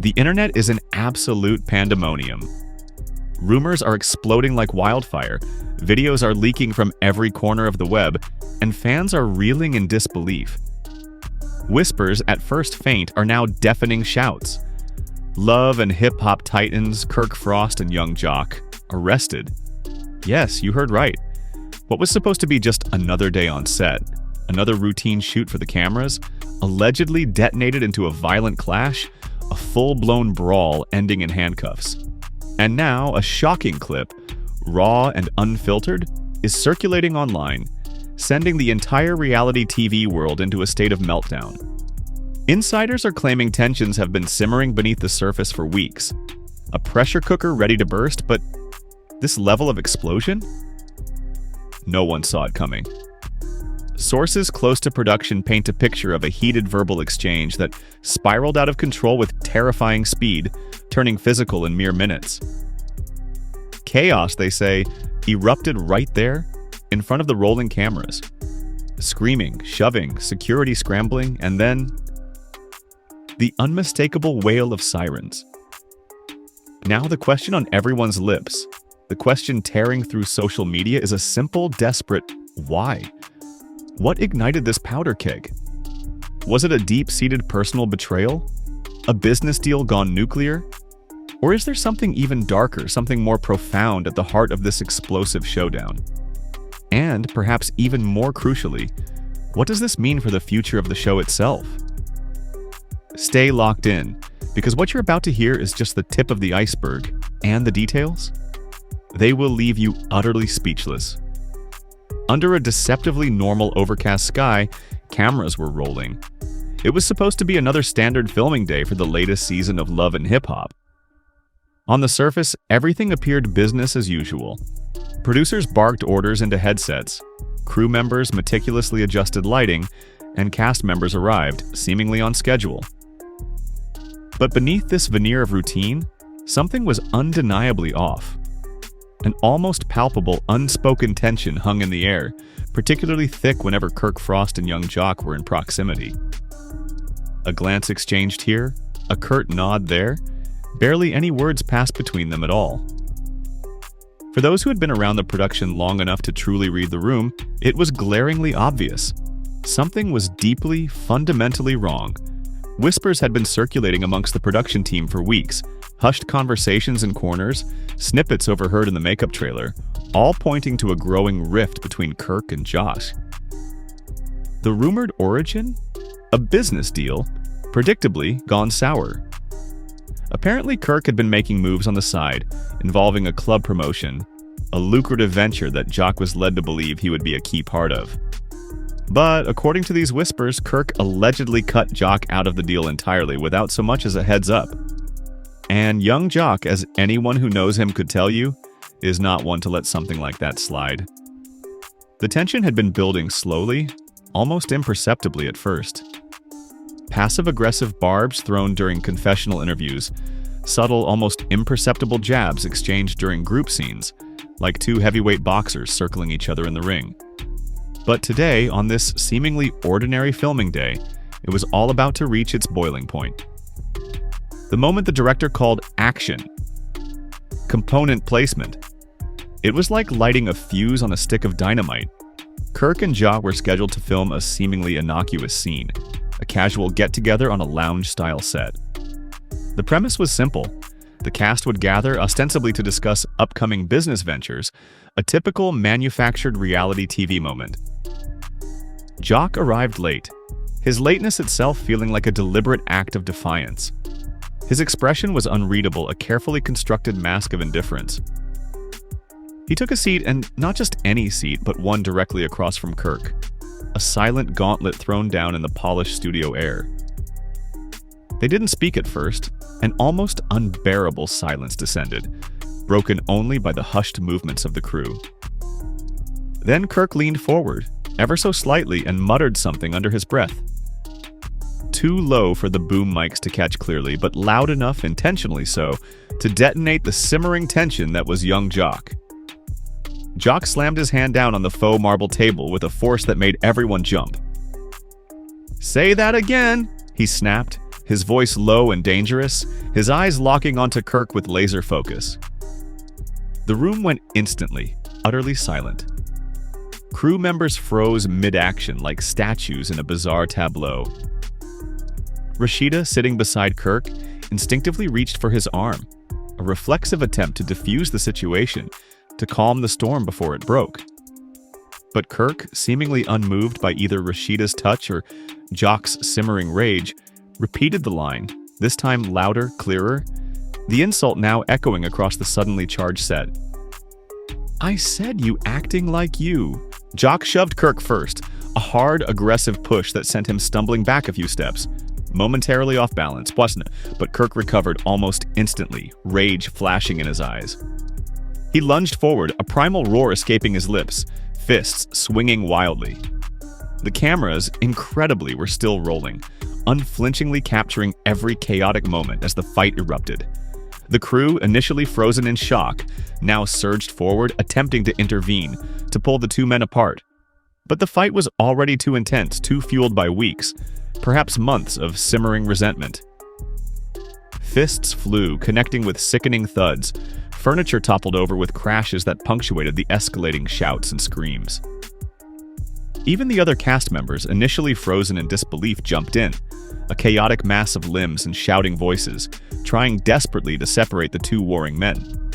The internet is an absolute pandemonium. Rumors are exploding like wildfire, videos are leaking from every corner of the web, and fans are reeling in disbelief. Whispers, at first faint, are now deafening shouts. Love and hip-hop titans Kirk Frost and Yungjoc arrested. Yes, you heard right. What was supposed to be just another day on set, another routine shoot for the cameras, allegedly detonated into a violent clash, a full-blown brawl ending in handcuffs. And now, a shocking clip, raw and unfiltered, is circulating online, sending the entire reality TV world into a state of meltdown. Insiders are claiming tensions have been simmering beneath the surface for weeks. A pressure cooker ready to burst, but this level of explosion? No one saw it coming. Sources close to production paint a picture of a heated verbal exchange that spiraled out of control with terrifying speed, turning physical in mere minutes. Chaos, they say, erupted right there, in front of the rolling cameras. Screaming, shoving, security scrambling, and then the unmistakable wail of sirens. Now the question on everyone's lips, the question tearing through social media, is a simple, desperate why? What ignited this powder keg? Was it a deep-seated personal betrayal? A business deal gone nuclear? Or is there something even darker, something more profound at the heart of this explosive showdown? And, perhaps even more crucially, what does this mean for the future of the show itself? Stay locked in, because what you're about to hear is just the tip of the iceberg, and the details? They will leave you utterly speechless. Under a deceptively normal overcast sky, cameras were rolling. It was supposed to be another standard filming day for the latest season of Love and Hip-Hop. On the surface, everything appeared business as usual. Producers barked orders into headsets, crew members meticulously adjusted lighting, and cast members arrived, seemingly on schedule. But beneath this veneer of routine, something was undeniably off. An almost palpable, unspoken tension hung in the air, particularly thick whenever Kirk Frost and Yungjoc were in proximity. A glance exchanged here, a curt nod there, barely any words passed between them at all. For those who had been around the production long enough to truly read the room, it was glaringly obvious. Something was deeply, fundamentally wrong. Whispers had been circulating amongst the production team for weeks, hushed conversations in corners, snippets overheard in the makeup trailer, all pointing to a growing rift between Kirk and Josh. The rumored origin? A business deal, predictably gone sour. Apparently, Kirk had been making moves on the side, involving a club promotion, a lucrative venture that Jock was led to believe he would be a key part of. But, according to these whispers, Kirk allegedly cut Jock out of the deal entirely without so much as a heads up. And Yungjoc, as anyone who knows him could tell you, is not one to let something like that slide. The tension had been building slowly, almost imperceptibly at first. Passive-aggressive barbs thrown during confessional interviews, subtle, almost imperceptible jabs exchanged during group scenes, like two heavyweight boxers circling each other in the ring. But today, on this seemingly ordinary filming day, it was all about to reach its boiling point. The moment the director called action. Component placement. It was like lighting a fuse on a stick of dynamite. Kirk and Jock were scheduled to film a seemingly innocuous scene, a casual get-together on a lounge-style set. The premise was simple. The cast would gather ostensibly to discuss upcoming business ventures, a typical manufactured reality TV moment. Jock arrived late, his lateness itself feeling like a deliberate act of defiance. His expression was unreadable, a carefully constructed mask of indifference. He took a seat, and not just any seat, but one directly across from Kirk. A silent gauntlet thrown down in the polished studio air. They didn't speak at first. An almost unbearable silence descended, broken only by the hushed movements of the crew. Then Kirk leaned forward, ever so slightly, and muttered something under his breath. Too low for the boom mics to catch clearly, but loud enough, intentionally so, to detonate the simmering tension that was Yungjoc. Jock slammed his hand down on the faux marble table with a force that made everyone jump. "Say that again," he snapped, his voice low and dangerous, his eyes locking onto Kirk with laser focus. The room went instantly, utterly silent. Crew members froze mid-action like statues in a bizarre tableau. Rashida, sitting beside Kirk, instinctively reached for his arm, a reflexive attempt to defuse the situation, to calm the storm before it broke. But Kirk, seemingly unmoved by either Rashida's touch or Joc's simmering rage, repeated the line, this time louder, clearer, the insult now echoing across the suddenly charged set. "I said you acting like you." Joc shoved Kirk first, a hard, aggressive push that sent him stumbling back a few steps, momentarily off balance, wasn't it? But Kirk recovered almost instantly, rage flashing in his eyes. He lunged forward, a primal roar escaping his lips, fists swinging wildly. The cameras, incredibly, were still rolling, unflinchingly capturing every chaotic moment as the fight erupted. The crew, initially frozen in shock, now surged forward, attempting to intervene, to pull the two men apart. But the fight was already too intense, too fueled by weeks, perhaps months of simmering resentment. Fists flew, connecting with sickening thuds. Furniture toppled over with crashes that punctuated the escalating shouts and screams. Even the other cast members, initially frozen in disbelief, jumped in, a chaotic mass of limbs and shouting voices, trying desperately to separate the two warring men.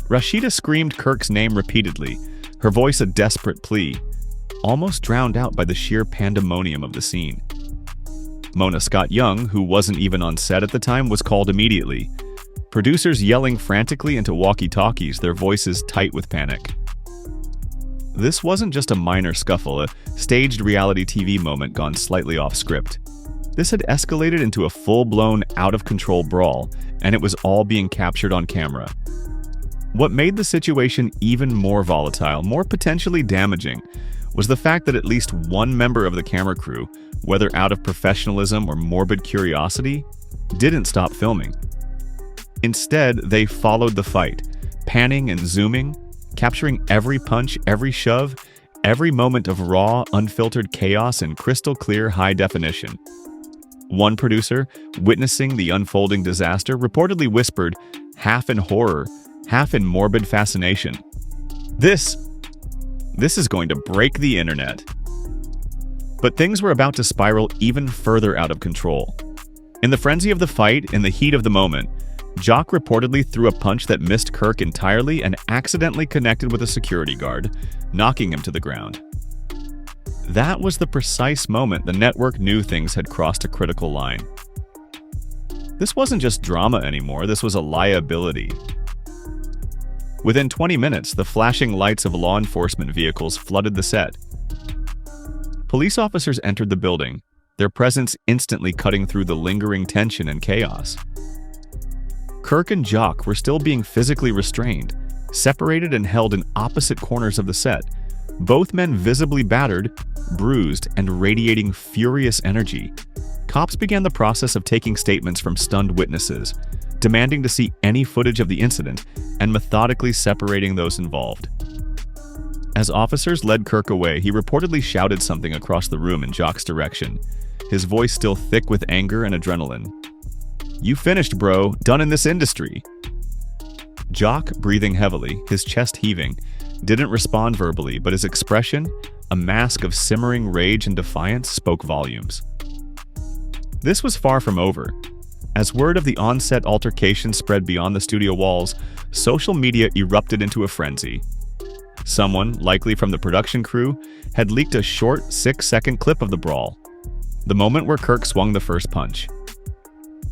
Rashida screamed Kirk's name repeatedly, her voice a desperate plea, almost drowned out by the sheer pandemonium of the scene. Mona Scott-Young, who wasn't even on set at the time, was called immediately, producers yelling frantically into walkie-talkies, their voices tight with panic. This wasn't just a minor scuffle, a staged reality TV moment gone slightly off script. This had escalated into a full-blown, out-of-control brawl, and it was all being captured on camera. What made the situation even more volatile, more potentially damaging, was the fact that at least one member of the camera crew, whether out of professionalism or morbid curiosity, didn't stop filming. Instead, they followed the fight, panning and zooming, capturing every punch, every shove, every moment of raw, unfiltered chaos in crystal-clear high definition. One producer, witnessing the unfolding disaster, reportedly whispered, half in horror, half in morbid fascination, This is going to break the internet." But things were about to spiral even further out of control. In the frenzy of the fight, in the heat of the moment, Joc reportedly threw a punch that missed Kirk entirely and accidentally connected with a security guard, knocking him to the ground. That was the precise moment the network knew things had crossed a critical line. This wasn't just drama anymore, this was a liability. Within 20 minutes, the flashing lights of law enforcement vehicles flooded the set. Police officers entered the building, their presence instantly cutting through the lingering tension and chaos. Kirk and Joc were still being physically restrained, separated and held in opposite corners of the set, both men visibly battered, bruised, and radiating furious energy. Cops began the process of taking statements from stunned witnesses, demanding to see any footage of the incident and methodically separating those involved. As officers led Kirk away, he reportedly shouted something across the room in Joc's direction, his voice still thick with anger and adrenaline. "You finished, bro. Done in this industry." Joc, breathing heavily, his chest heaving, didn't respond verbally, but his expression, a mask of simmering rage and defiance, spoke volumes. This was far from over. As word of the on-set altercation spread beyond the studio walls, social media erupted into a frenzy. Someone, likely from the production crew, had leaked a short 6-second clip of the brawl, the moment where Kirk swung the first punch.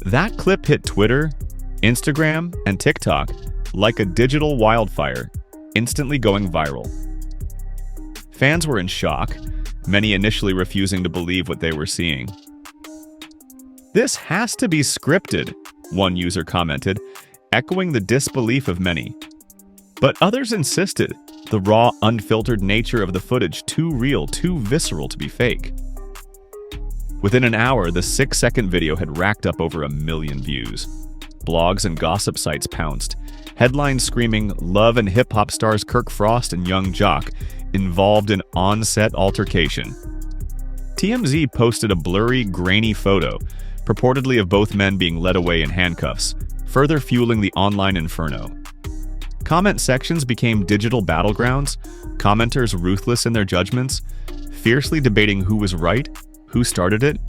That clip hit Twitter, Instagram, and TikTok like a digital wildfire, instantly going viral. Fans were in shock, many initially refusing to believe what they were seeing. "This has to be scripted," one user commented, echoing the disbelief of many. But others insisted, the raw, unfiltered nature of the footage too real, too visceral to be fake. Within an hour, the 6-second video had racked up over 1 million views. Blogs and gossip sites pounced, headlines screaming Love and Hip-Hop stars Kirk Frost and Yungjoc involved in on-set altercation. TMZ posted a blurry, grainy photo, purportedly of both men being led away in handcuffs, further fueling the online inferno. Comment sections became digital battlegrounds, commenters ruthless in their judgments, fiercely debating who was right, who started it,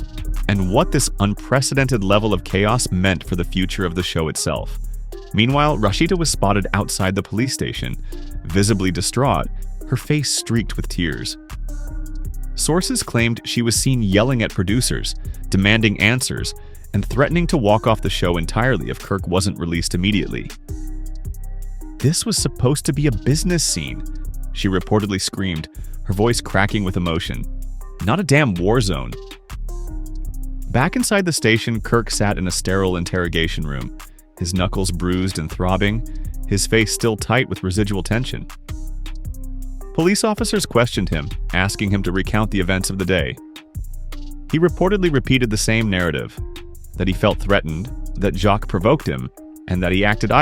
and what this unprecedented level of chaos meant for the future of the show itself. Meanwhile, Rashida was spotted outside the police station, visibly distraught, her face streaked with tears. Sources claimed she was seen yelling at producers, demanding answers, and threatening to walk off the show entirely if Kirk wasn't released immediately. "This was supposed to be a business scene," she reportedly screamed, her voice cracking with emotion. "Not a damn war zone." Back inside the station, Kirk sat in a sterile interrogation room, his knuckles bruised and throbbing, his face still tight with residual tension. Police officers questioned him, asking him to recount the events of the day. He reportedly repeated the same narrative, that he felt threatened, that Joc provoked him, and that he acted